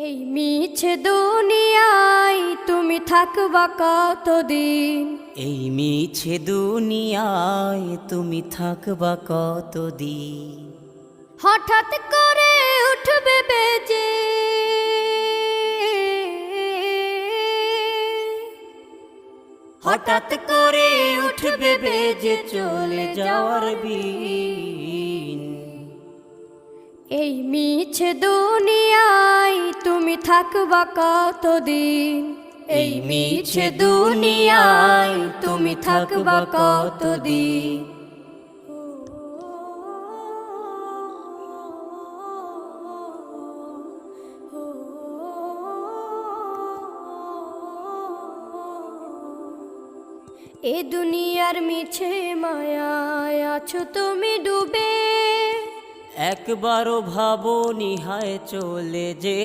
এই মিছে দুনিয়ায় তুমি থাকবা কতদিন? এই মিছে দুনিয়ায় তুমি থাকবা কতদিন? হঠাৎ করে উঠবে বেজে হঠাৎ করে উঠবে বেজে চলে যাওয়ার বিন। এই মিছে দুনিয়ায় তুমি থাকবা কতদিন? এই মিছে দুনিয়ায় তুমি থাকবা কতদিন? এ দুনিয়ার মিছে মায়ায় আছো তুমি ডুবে, একবারও ভাবো নিহায় চলে যে